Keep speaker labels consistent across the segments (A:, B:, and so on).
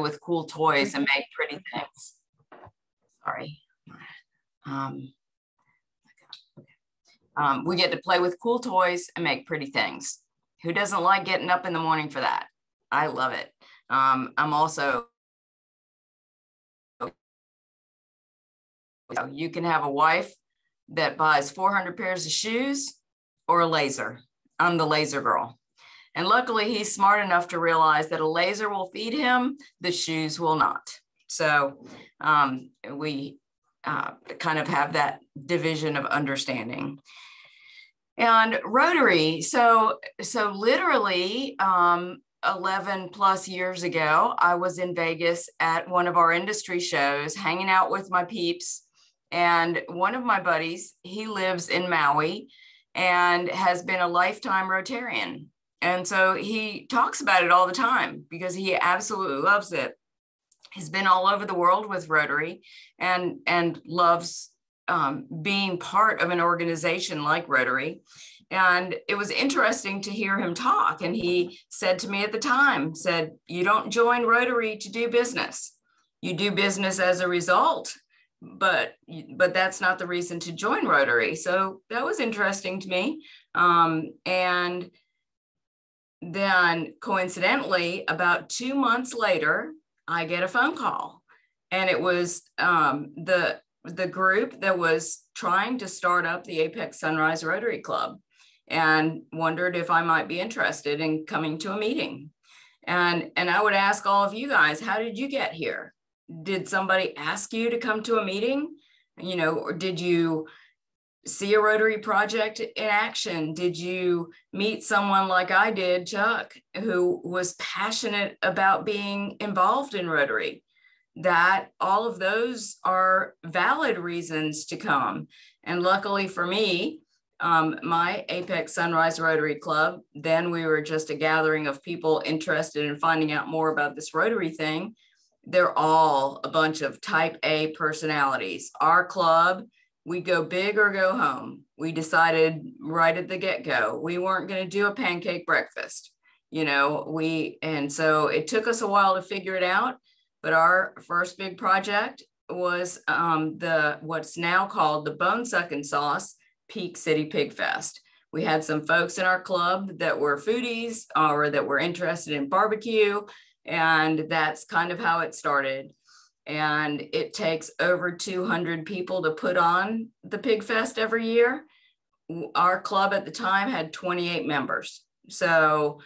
A: with cool toys and make pretty things. Sorry. We get to play with cool toys and make pretty things. Who doesn't like getting up in the morning for that? I love it. I'm also, you can have a wife that buys 400 pairs of shoes or a laser. I'm the laser girl. And luckily he's smart enough to realize that a laser will feed him, the shoes will not. So we kind of have that division of understanding. And Rotary, so literally 11 plus years ago, I was in Vegas at one of our industry shows, hanging out with my peeps. And one of my buddies, he lives in Maui and has been a lifetime Rotarian. And so he talks about it all the time because he absolutely loves it. He's been all over the world with Rotary and loves being part of an organization like Rotary. And it was interesting to hear him talk. And he said to me at the time, said, you don't join Rotary to do business. You do business as a result, but that's not the reason to join Rotary. So that was interesting to me. And then coincidentally, about 2 months later, I get a phone call, and it was the group that was trying to start up the Apex Sunrise Rotary Club, and wondered if I might be interested in coming to a meeting. And I would ask all of you guys, how did you get here? Did somebody ask you to come to a meeting? You know, or did you see a Rotary project in action? Did you meet someone like I did, Chuck, who was passionate about being involved in Rotary? That all of those are valid reasons to come. And luckily for me, my Apex Sunrise Rotary Club, then we were just a gathering of people interested in finding out more about this Rotary thing. They're all a bunch of type A personalities. Our club, we go big or go home. We decided right at the get-go, we weren't going to do a pancake breakfast, you know, and so it took us a while to figure it out. But our first big project was what's now called the Bone Sucking Sauce Peak City Pig Fest. We had some folks in our club that were foodies or that were interested in barbecue, and that's kind of how it started. And it takes over 200 people to put on the Pig Fest every year. Our club at the time had 28 members. So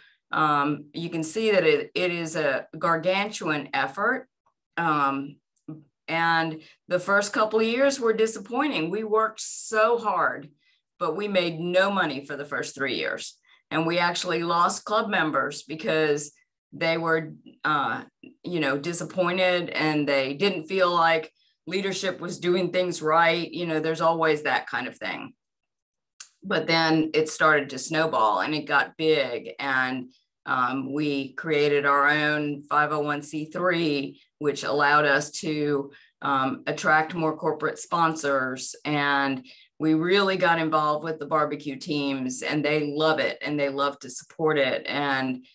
A: you can see that it is a gargantuan effort. And the first couple of years were disappointing. We worked so hard, but we made no money for the first 3 years. And we actually lost club members because they were, you know, disappointed, and they didn't feel like leadership was doing things right. You know, there's always that kind of thing. But then it started to snowball, and it got big, and we created our own 501c3, which allowed us to attract more corporate sponsors. And we really got involved with the barbecue teams, and they love it, and they love to support it. And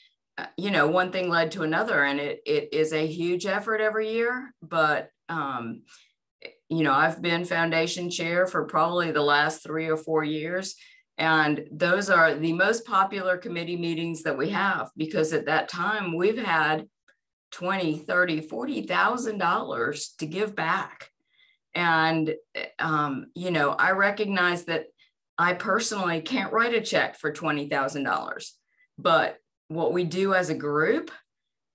A: you know, one thing led to another, and it is a huge effort every year. But you know, I've been foundation chair for probably the last 3 or 4 years. And those are the most popular committee meetings that we have, because at that time we've had $20,000, $30,000, $40,000 to give back. And, you know, I recognize that I personally can't write a check for $20,000, but what we do as a group,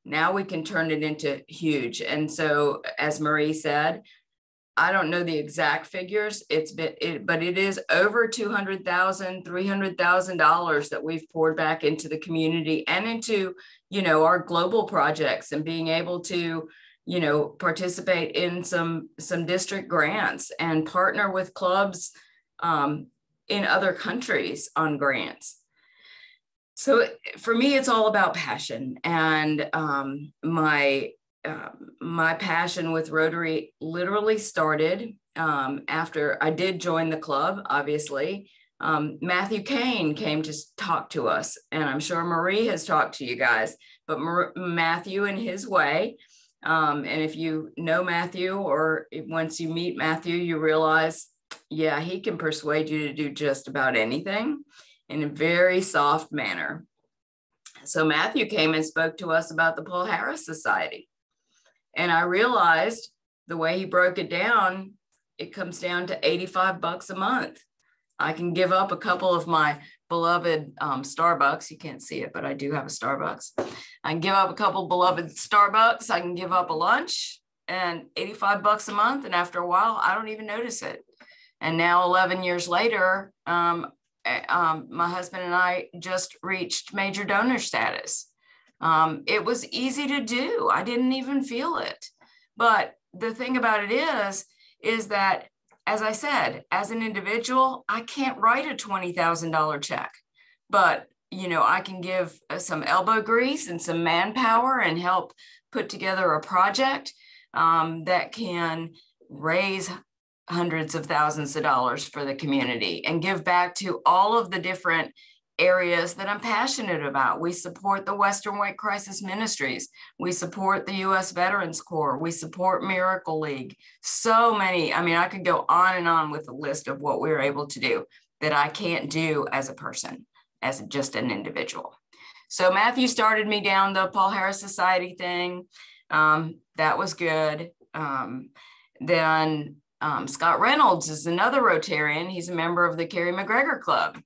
A: now we can turn it into huge. And so, as Marie said, I don't know the exact figures. But it is over $200,000, $300,000 that we've poured back into the community and into, you know, our global projects, and being able to, you know, participate in some district grants and partner with clubs in other countries on grants. So for me, it's all about passion. And my passion with Rotary literally started after I did join the club, obviously. Matthew Kane came to talk to us, and I'm sure Marie has talked to you guys, but Matthew, in his way, And if you know Matthew, or once you meet Matthew, you realize, yeah, he can persuade you to do just about anything in a very soft manner. So Matthew came and spoke to us about the Paul Harris Society. And I realized the way he broke it down, it comes down to $85 a month. I can give up a couple of my beloved Starbucks. You can't see it, but I do have a Starbucks. I can give up a couple beloved Starbucks. I can give up a lunch, and $85 a month. And after a while, I don't even notice it. And now 11 years later, my husband and I just reached major donor status. It was easy to do. I didn't even feel it. But the thing about it is that, as I said, as an individual, I can't write a $20,000 check, but I can give some elbow grease and some manpower and help put together a project that can raise hundreds of thousands of dollars for the community and give back to all of the different areas that I'm passionate about. We support the Western White Crisis Ministries. We support the U.S. Veterans Corps. We support Miracle League. So many, I could go on and on with a list of what we're able to do that I can't do as a person, as just an individual. So Matthew started me down the Paul Harris Society thing. That was good. Then Scott Reynolds is another Rotarian. He's a member of the Carrie McGregor Club.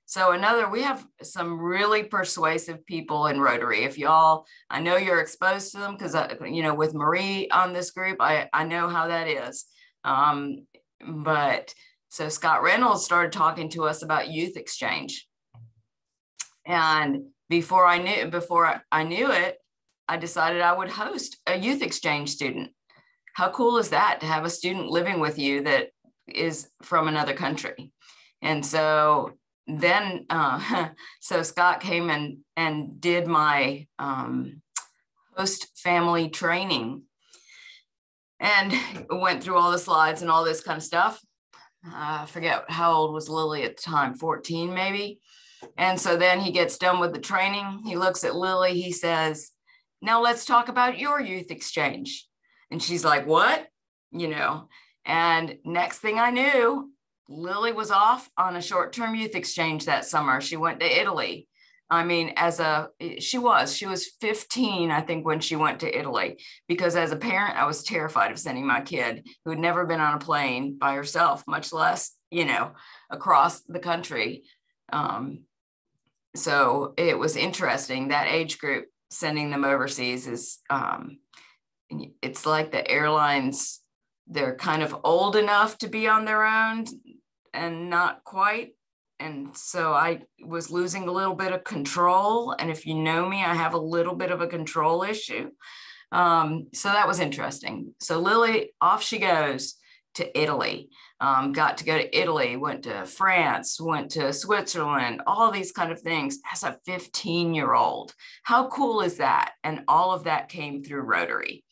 A: So we have some really persuasive people in Rotary. If y'all, I know you're exposed to them because, with Marie on this group, I know how that is. But so Scott Reynolds started talking to us about youth exchange. And before I knew it, I decided I would host a youth exchange student. How cool is that to have a student living with you that is from another country? And so then, so Scott came and did my host family training and went through all the slides and all this kind of stuff. I forget how old was Lily at the time, 14 maybe. And so then he gets done with the training. He looks at Lily, he says, "Now let's talk about your youth exchange." And she's like, "What?" And next thing I knew, Lily was off on a short-term youth exchange that summer. She went to Italy. She was 15, I think, when she went to Italy, because as a parent, I was terrified of sending my kid who had never been on a plane by herself, much less, across the country. So it was interesting, that age group, sending them overseas is, it's like the airlines, they're kind of old enough to be on their own and not quite. And so I was losing a little bit of control. And if you know me, I have a little bit of a control issue. So that was interesting. So Lily, off she goes to Italy. Got to go to Italy, went to France, went to Switzerland, all these kind of things as a 15-year-old. How cool is that? And all of that came through Rotary.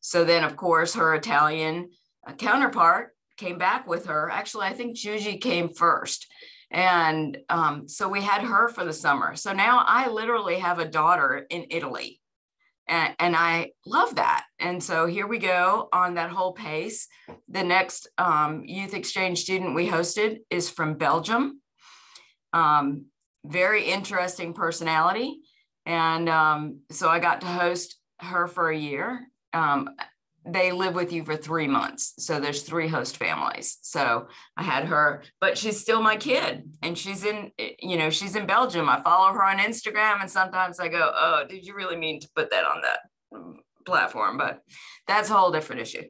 A: So then, of course, her Italian counterpart came back with her. Actually, I think Juji came first. And so we had her for the summer. So now I literally have a daughter in Italy. And I love that. And so here we go on that whole pace. The next youth exchange student we hosted is from Belgium. Very interesting personality. And so I got to host her for a year. They live with you for 3 months. So there's 3 host families. So I had her, but she's still my kid. And she's in Belgium. I follow her on Instagram. And sometimes I go, "Oh, did you really mean to put that on that platform?" But that's a whole different issue.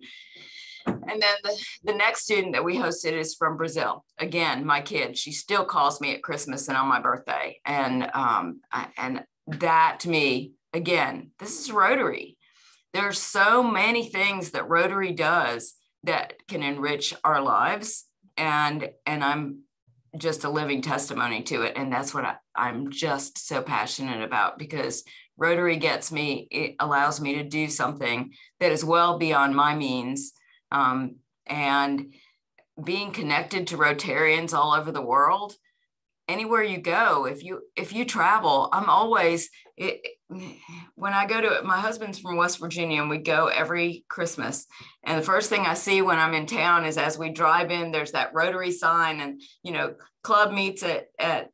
A: And then the next student that we hosted is from Brazil. Again, my kid, she still calls me at Christmas and on my birthday. And that to me, again, this is Rotary. There's so many things that Rotary does that can enrich our lives. And I'm just a living testimony to it. And that's what I'm just so passionate about, because Rotary gets me, it allows me to do something that is well beyond my means. And being connected to Rotarians all over the world, anywhere you go, if you travel, I'm always, when I go to, my husband's from West Virginia and we go every Christmas. And the first thing I see when I'm in town is as we drive in, there's that Rotary sign and, club meets at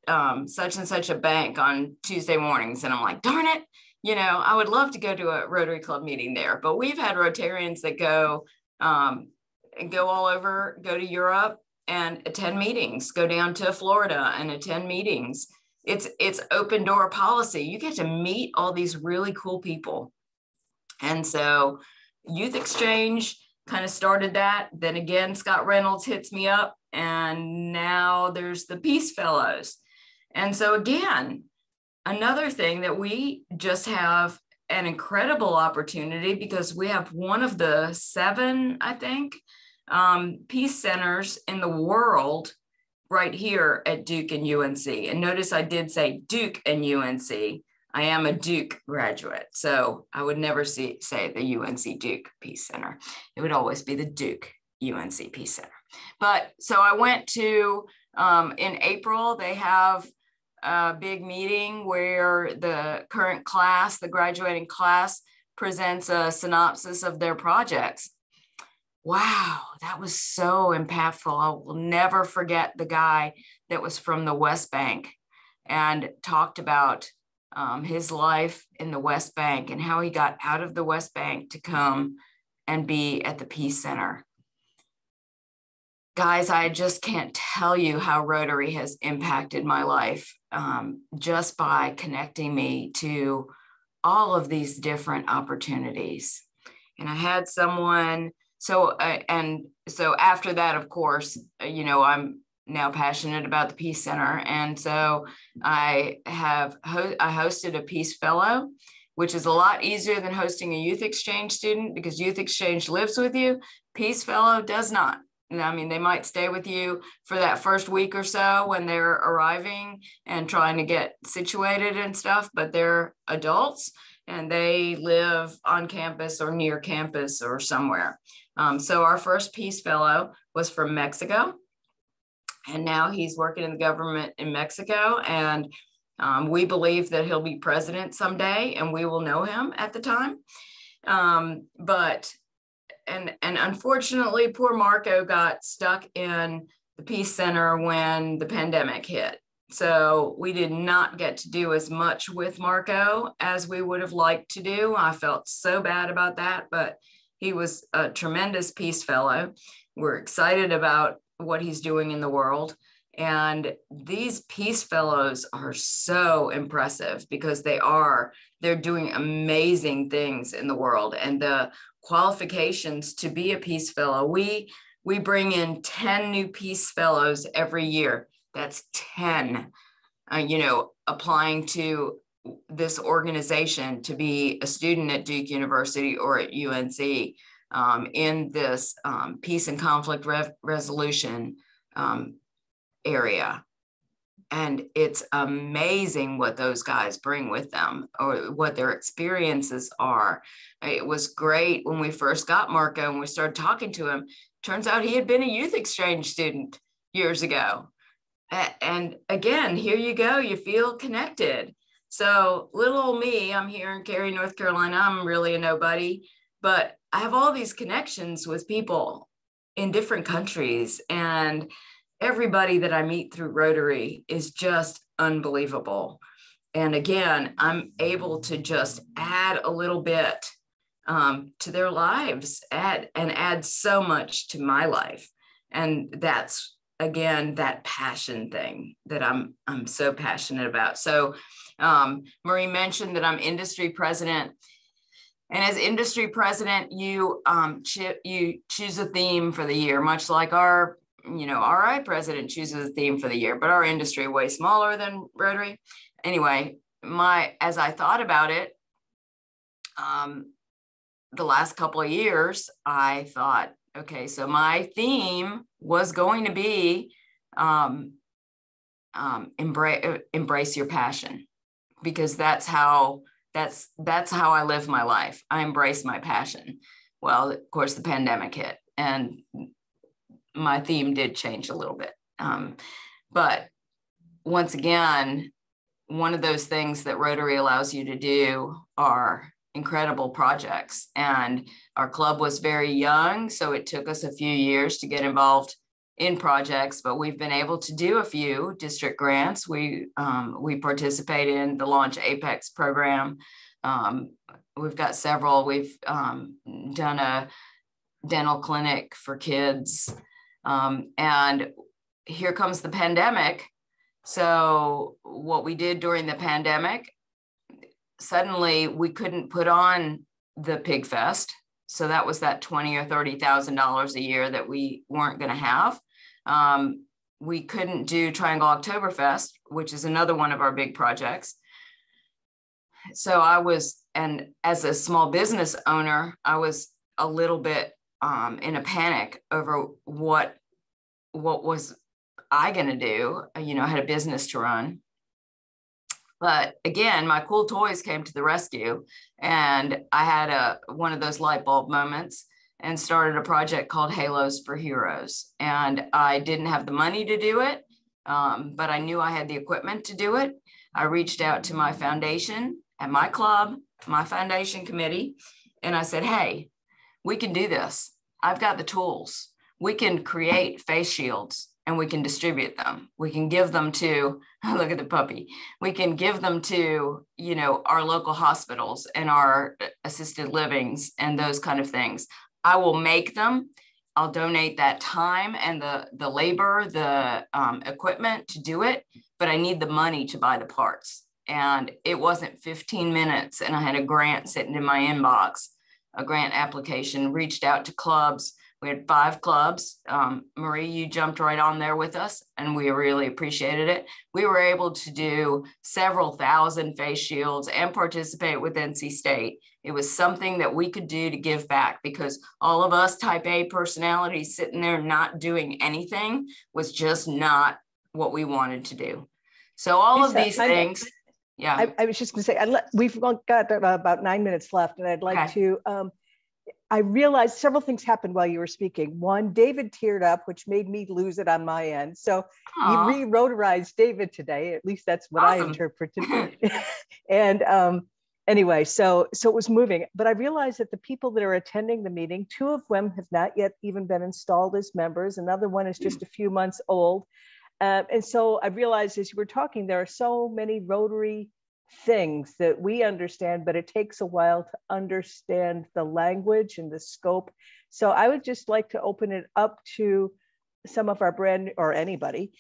A: such and such a bank on Tuesday mornings. And I'm like, darn it, I would love to go to a Rotary Club meeting there. But we've had Rotarians that go all over, go to Europe and attend meetings, go down to Florida and attend meetings. It's open door policy. You get to meet all these really cool people. And so Youth Exchange kind of started that. Then again, Scott Reynolds hits me up, and now there's the Peace Fellows. And so again, another thing that we just have an incredible opportunity, because we have one of the 7, I think, peace centers in the world right here at Duke and UNC. And notice I did say Duke and UNC. I am a Duke graduate, so I would never say the UNC Duke Peace Center. It would always be the Duke UNC Peace Center. But so I went to, in April, they have a big meeting where the current class, the graduating class, presents a synopsis of their projects. Wow, that was so impactful. I will never forget the guy that was from the West Bank and talked about his life in the West Bank and how he got out of the West Bank to come and be at the Peace Center. Guys, I just can't tell you how Rotary has impacted my life just by connecting me to all of these different opportunities. And I had someone, so after that, of course, I'm now passionate about the Peace Center. And so I hosted a Peace Fellow, which is a lot easier than hosting a Youth Exchange student, because Youth Exchange lives with you. Peace Fellow does not. I mean, they might stay with you for that first week or so when they're arriving and trying to get situated and stuff, but they're adults and they live on campus or near campus or somewhere. So our first Peace Fellow was from Mexico, and now he's working in the government in Mexico. And we believe that he'll be president someday, and we will know him at the time. And unfortunately, poor Marco got stuck in the Peace Center when the pandemic hit. So we did not get to do as much with Marco as we would have liked to do. I felt so bad about that, but he was a tremendous Peace Fellow. We're excited about what he's doing in the world. And these Peace Fellows are so impressive because they're doing amazing things in the world. And the qualifications to be a Peace Fellow, we bring in 10 new Peace Fellows every year. That's 10, applying to this organization to be a student at Duke University or at UNC in this peace and conflict resolution area. And it's amazing what those guys bring with them or what their experiences are. It was great when we first got Marco and we started talking to him. Turns out he had been a Youth Exchange student years ago. And again, here you go, you feel connected. So little old me, I'm here in Cary, North Carolina. I'm really a nobody, but I have all these connections with people in different countries, and everybody that I meet through Rotary is just unbelievable. And again, I'm able to just add a little bit to their lives, add so much to my life. And that's, again, that passion thing that I'm so passionate about. So Marie mentioned that I'm industry president. And as industry president, you choose a theme for the year, much like our RI president chooses a theme for the year, but our industry way smaller than Rotary. Anyway, as I thought about it, the last couple of years, I thought, okay, so my theme was going to be embrace your passion, because that's how I live my life. I embrace my passion. Well, of course, the pandemic hit, and my theme did change a little bit. But once again, one of those things that Rotary allows you to do are incredible projects. And our club was very young, so it took us a few years to get involved in projects, but we've been able to do a few district grants. We participate in the Launch Apex program. We've got several. We've done a dental clinic for kids. And here comes the pandemic. So what we did during the pandemic, suddenly we couldn't put on the Pig Fest. So that was that $20,000 or $30,000 a year that we weren't going to have. We couldn't do Triangle Oktoberfest, which is another one of our big projects. So and as a small business owner, I was a little bit in a panic over what was I going to do. You know, I had a business to run. But again, my cool toys came to the rescue, and I had one of those light bulb moments and started a project called Halos for Heroes. And I didn't have the money to do it, but I knew I had the equipment to do it. I reached out to my foundation at my club, my foundation committee, and I said, hey, we can do this. I've got the tools. We can create face shields and we can distribute them. We can give them to, look at the puppy. We can give them to, you know, our local hospitals and our assisted livings and those kind of things. I will make them. I'll donate that time and the labor, the equipment to do it, but I need the money to buy the parts. And it wasn't 15 minutes and I had a grant sitting in my inbox, a grant application, reached out to clubs. We had 5 clubs. Marie, you jumped right on there with us and we really appreciated it. We were able to do several thousand face shields and participate with NC State. It was something that we could do to give back because all of us type A personalities sitting there not doing anything was just not what we wanted to do. So all of these things. Yeah.
B: I was just going to say, we've got about 9 minutes left and I'd like to, I realized several things happened while you were speaking. One, David teared up, which made me lose it on my end. So you re-rotarized David today. At least that's what I interpreted. And anyway, so it was moving. But I realized that the people that are attending the meeting, 2 of them have not yet even been installed as members. Another one is just a few months old. And so I realized as you were talking, there are so many Rotary things that we understand, but it takes a while to understand the language and the scope. So I would just like to open it up to some of our or anybody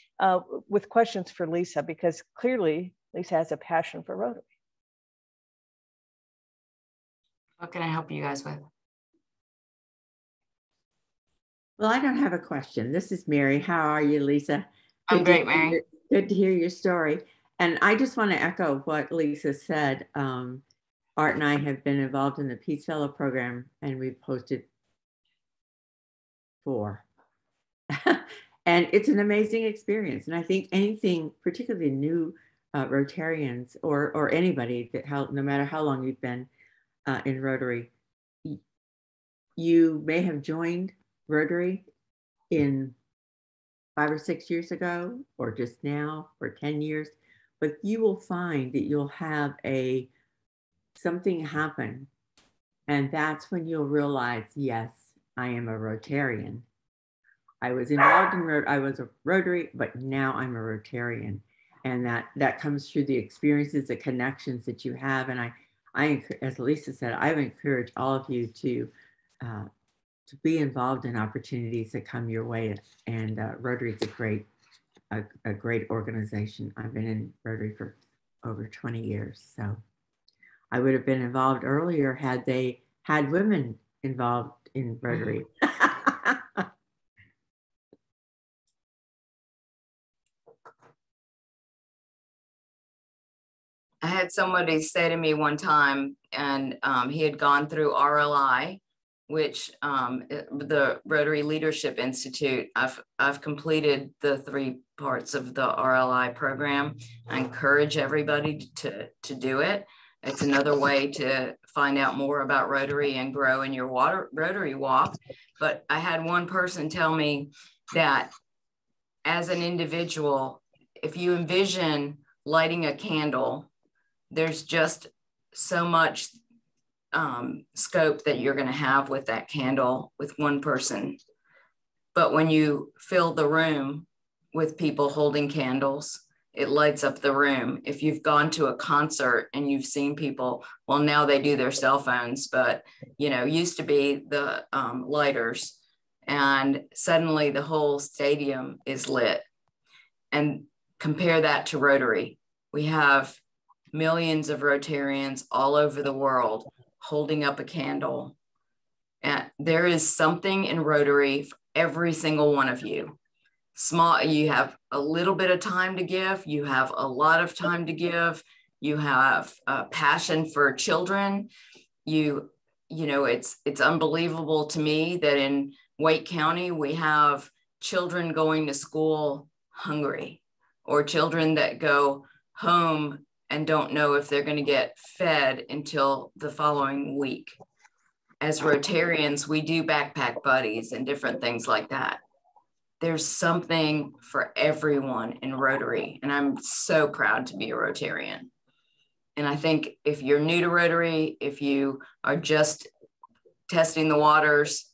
B: with questions for Lisa, because clearly Lisa has a passion for Rotary.
A: What can I help you guys with?
C: Well, I don't have a question. This is Mary. How are you, Lisa?
A: I'm great, Mary.
C: Good to hear your story. And I just want to echo what Lisa said. Art and I have been involved in the Peace Fellow program, and we've hosted 4. And it's an amazing experience. And I think anything, particularly new Rotarians or anybody that no matter how long you've been in Rotary, you may have joined Rotary in 5 or 6 years ago, or just now, or 10 years. But you will find that you'll have something happen. And that's when you'll realize, yes, I am a Rotarian. I was involved I was a Rotary, but now I'm a Rotarian. And that comes through the experiences, the connections that you have. And I as Lisa said, I would encourage all of you to be involved in opportunities that come your way. And Rotary is a great organization. I've been in Rotary for over 20 years. So I would have been involved earlier had they had women involved in Rotary.
A: I had somebody say to me one time, and he had gone through RLI, which the Rotary Leadership Institute. I've completed the 3 parts of the RLI program. I encourage everybody to do it. It's another way to find out more about Rotary and grow in your Rotary walk. But I had one person tell me that as an individual, if you envision lighting a candle, there's just so much scope that you're going to have with that candle with one person. But when you fill the room with people holding candles, it lights up the room. If you've gone to a concert and you've seen people, well, now they do their cell phones, but used to be the lighters, and suddenly the whole stadium is lit. And compare that to Rotary. We have millions of Rotarians all over the world holding up a candle. And there is something in Rotary for every single one of you. Small, you have a little bit of time to give, you have a lot of time to give, you have a passion for children. It's unbelievable to me that in Wake County, we have children going to school hungry, or children that go home and don't know if they're going to get fed until the following week. As Rotarians, we do backpack buddies and different things like that. There's something for everyone in Rotary, and I'm so proud to be a Rotarian. And I think if you're new to Rotary, if you are just testing the waters,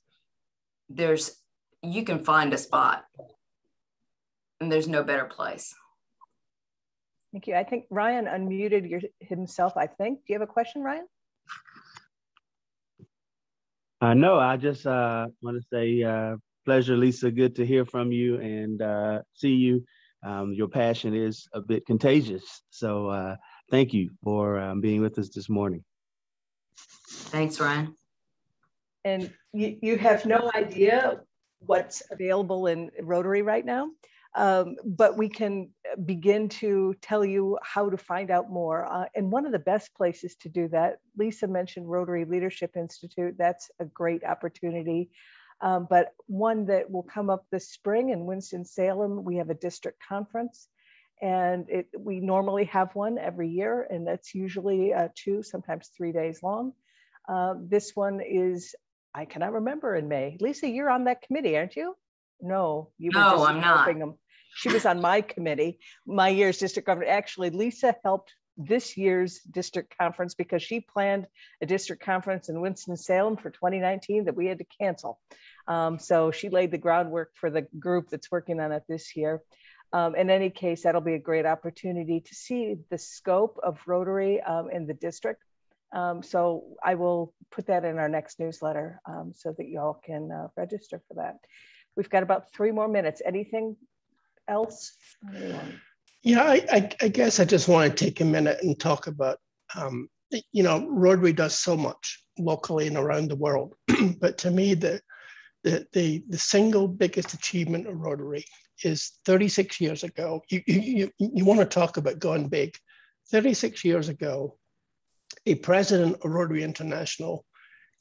A: you can find a spot, and there's no better place.
B: Thank you. I think Ryan unmuted himself, I think. Do you have a question, Ryan?
D: No, I just want to say pleasure, Lisa. Good to hear from you and see you. Your passion is a bit contagious. So thank you for being with us this morning.
A: Thanks, Ryan.
B: And you have no idea what's available in Rotary right now, but we can begin to tell you how to find out more. And one of the best places to do that, Lisa mentioned Rotary Leadership Institute. That's a great opportunity. But one that will come up this spring in Winston-Salem, we have a district conference, and we normally have one every year, and that's usually 2, sometimes 3 days long. This one is, I cannot remember, in May. Lisa, you're on that committee, aren't you? No, you were just
A: I'm
B: helping
A: not.
B: them. She was on my committee, my year's district government. Actually, Lisa helped this year's district conference because she planned a district conference in Winston-Salem for 2019 that we had to cancel. So she laid the groundwork for the group that's working on it this year. In any case, that'll be a great opportunity to see the scope of Rotary in the district. So I will put that in our next newsletter so that y'all can register for that. We've got about 3 more minutes. Anything else?
E: Yeah, I guess I just want to take a minute and talk about, Rotary does so much locally and around the world, but to me, the single biggest achievement of Rotary is 36 years ago. You want to talk about going big. 36 years ago, a president of Rotary International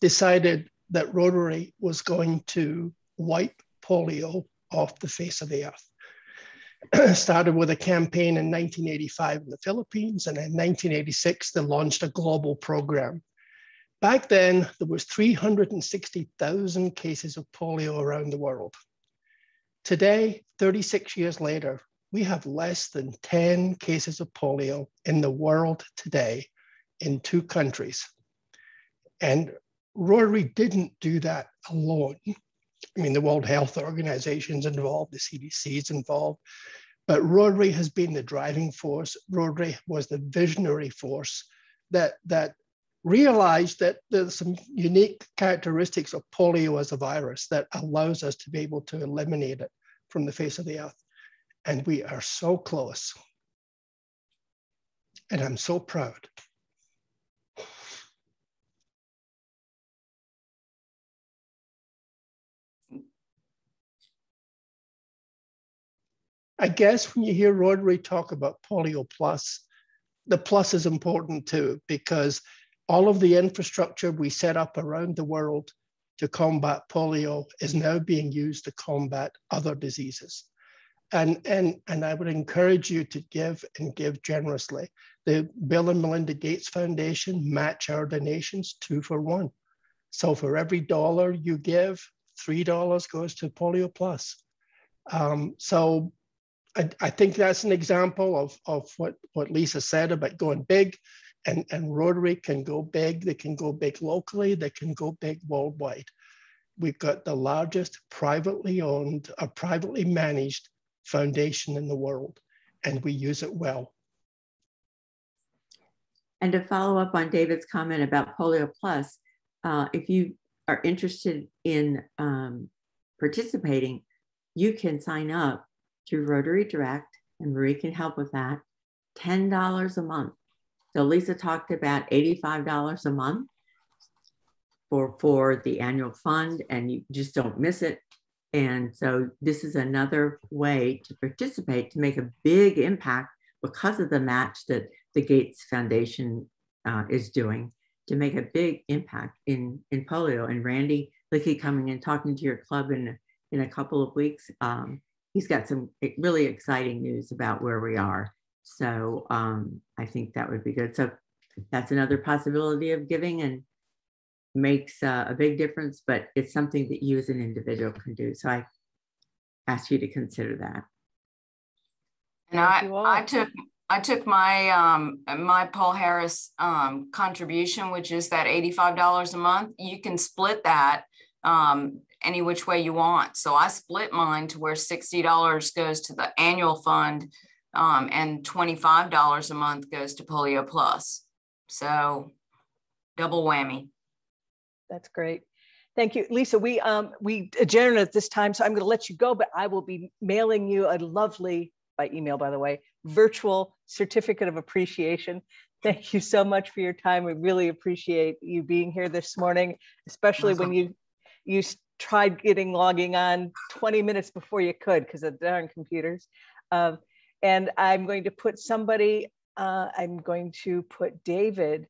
E: decided that Rotary was going to wipe polio off the face of the earth. Started with a campaign in 1985 in the Philippines, and in 1986, they launched a global program. Back then, there was 360,000 cases of polio around the world. Today, 36 years later, we have less than 10 cases of polio in the world today in 2 countries. And Rotary didn't do that alone. I mean, the World Health Organization's involved, the CDC is involved, but Rotary has been the driving force. Rotary was the visionary force that realized that there's some unique characteristics of polio as a virus that allows us to be able to eliminate it from the face of the earth. And we are so close. And I'm so proud. I guess when you hear Rotary talk about Polio Plus, the plus is important too, because all of the infrastructure we set up around the world to combat polio is now being used to combat other diseases. And I would encourage you to give and give generously. The Bill and Melinda Gates Foundation match our donations 2 for 1. So for every $1 you give, $3 goes to Polio Plus. So I think that's an example of what Lisa said about going big, and Rotary can go big. They can go big locally. They can go big worldwide. We've got the largest privately owned, privately managed foundation in the world, and we use it well.
C: And to follow up on David's comment about Polio Plus, if you are interested in participating, you can sign up through Rotary Direct, and Marie can help with that, $10 a month. So Lisa talked about $85 a month for the annual fund, and you just don't miss it. And so this is another way to participate, to make a big impact because of the match that the Gates Foundation is doing, to make a big impact in polio. And Randy Lickey coming and talking to your club in a couple of weeks. He's got some really exciting news about where we are. So I think that would be good. So that's another possibility of giving, and makes a big difference, but it's something that you as an individual can do. So I ask you to consider that.
A: And I took my my Paul Harris contribution, which is that $85 a month. You can split that any which way you want. So I split mine to where $60 goes to the annual fund and $25 a month goes to Polio Plus. So double whammy.
B: That's great. Thank you, Lisa. We adjourn at this time, so I'm going to let you go, but I will be mailing you a lovely, by email, by the way, virtual certificate of appreciation. Thank you so much for your time. We really appreciate you being here this morning, especially when you tried logging on 20 minutes before you could because of darn computers. And I'm going to put somebody, I'm going to put David